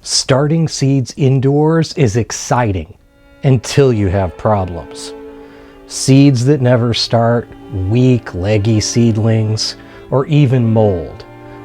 Starting seeds indoors is exciting until you have problems. Seeds that never start, weak, leggy seedlings, or even mold.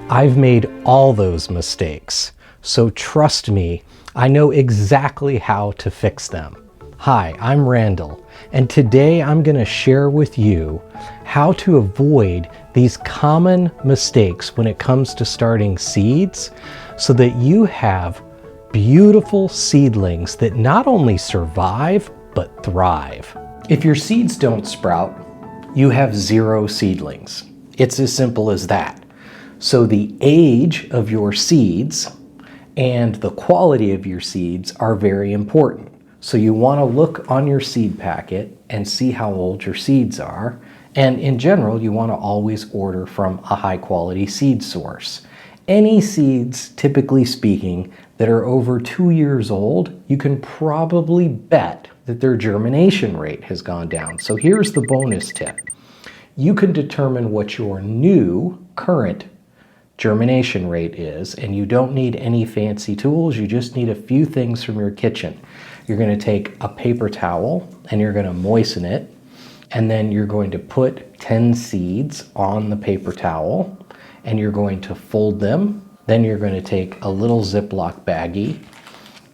I've made all those mistakes, so trust me, I know exactly how to fix them. Hi, I'm Randall, and today I'm going to share with you how to avoid these common mistakes when it comes to starting seeds so that you have beautiful seedlings that not only survive, but thrive. If your seeds don't sprout, you have 0 seedlings. It's as simple as that. So the age of your seeds and the quality of your seeds are very important. So you want to look on your seed packet and see how old your seeds are. And in general, you want to always order from a high quality seed source. Any seeds, typically speaking, that are over 2 years old, you can probably bet that their germination rate has gone down. So here's the bonus tip. You can determine what your new current germination rate is, and you don't need any fancy tools. You just need a few things from your kitchen. You're going to take a paper towel and you're going to moisten it, and then you're going to put 10 seeds on the paper towel and you're going to fold them. Then you're going to take a little Ziploc baggie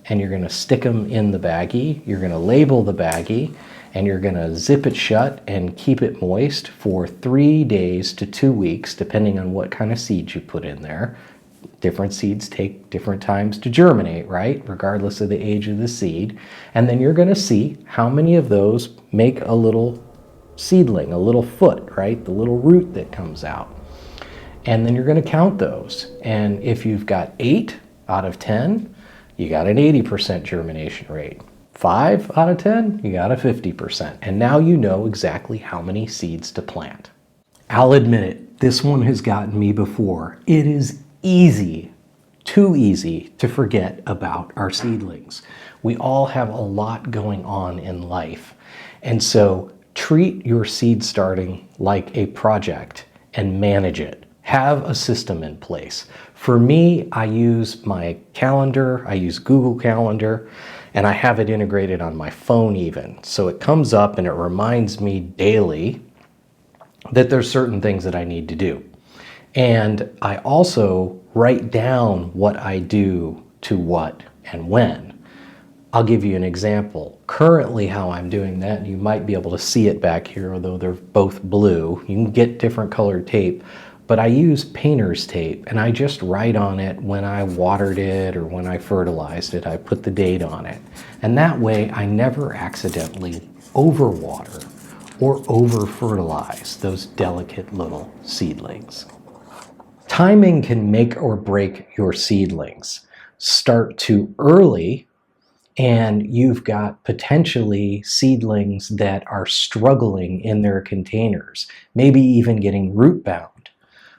and you're going to stick them in the baggie. You're going to label the baggie and you're going to zip it shut and keep it moist for 3 days to 2 weeks, depending on what kind of seeds you put in there. Different seeds take different times to germinate, right? Regardless of the age of the seed. And then you're going to see how many of those make a little seedling, a little foot, right? The little root that comes out. And then you're going to count those. And if you've got 8 out of 10, you got an 80% germination rate. 5 out of 10, you got a 50%. And now you know exactly how many seeds to plant. I'll admit it, this one has gotten me before. It is easy, too easy to forget about our seedlings. We all have a lot going on in life. And so treat your seed starting like a project and manage it. Have a system in place. For me, I use my calendar, I use Google Calendar, and I have it integrated on my phone even. So it comes up and it reminds me daily that there's certain things that I need to do. And I also write down what I do to what and when. I'll give you an example. Currently how I'm doing that, you might be able to see it back here, although they're both blue. You can get different colored tape. But I use painter's tape and I just write on it when I watered it or when I fertilized it. I put the date on it. And that way I never accidentally overwater or over-fertilize those delicate little seedlings. Timing can make or break your seedlings. Start too early and you've got potentially seedlings that are struggling in their containers, maybe even getting root bound.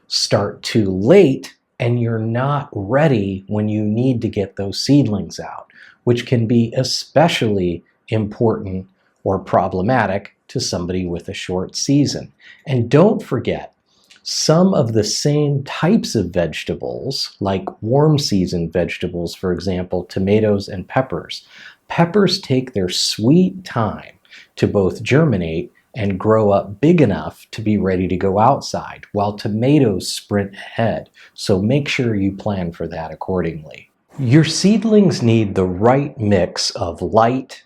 Start too late and you're not ready when you need to get those seedlings out, which can be especially important or problematic to somebody with a short season. And don't forget, some of the same types of vegetables, like warm season vegetables, for example, tomatoes and peppers. Peppers take their sweet time to both germinate and grow up big enough to be ready to go outside, while tomatoes sprint ahead. So make sure you plan for that accordingly. Your seedlings need the right mix of light,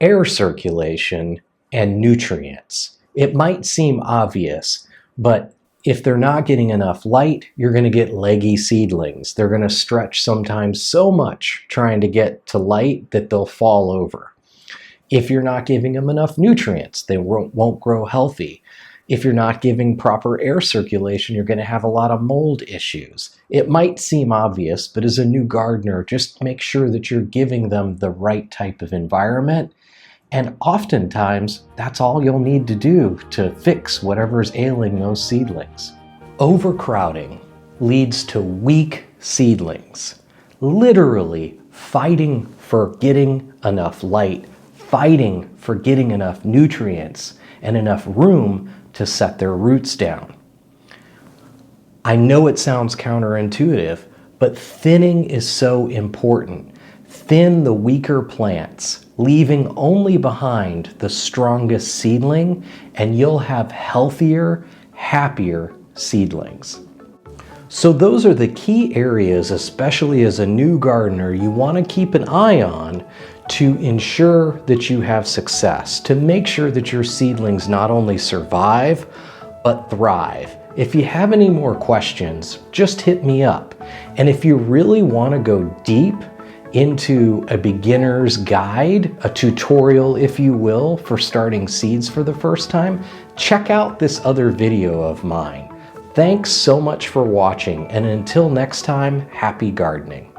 air circulation, and nutrients. It might seem obvious, but if they're not getting enough light, you're going to get leggy seedlings. They're going to stretch sometimes so much trying to get to light that they'll fall over. If you're not giving them enough nutrients, they won't grow healthy. If you're not giving proper air circulation, you're going to have a lot of mold issues. It might seem obvious, but as a new gardener, just make sure that you're giving them the right type of environment. And oftentimes, that's all you'll need to do to fix whatever's ailing those seedlings. Overcrowding leads to weak seedlings, literally fighting for getting enough light, fighting for getting enough nutrients and enough room to set their roots down. I know it sounds counterintuitive, But thinning is so important. Thin the weaker plants, leaving only behind the strongest seedling, and you'll have healthier, happier seedlings. So those are the key areas, especially as a new gardener, you want to keep an eye on to ensure that you have success, to make sure that your seedlings not only survive, but thrive. If you have any more questions, just hit me up. And if you really want to go deep into a beginner's guide, a tutorial, if you will, for starting seeds for the first time, check out this other video of mine. Thanks so much for watching, and until next time, happy gardening.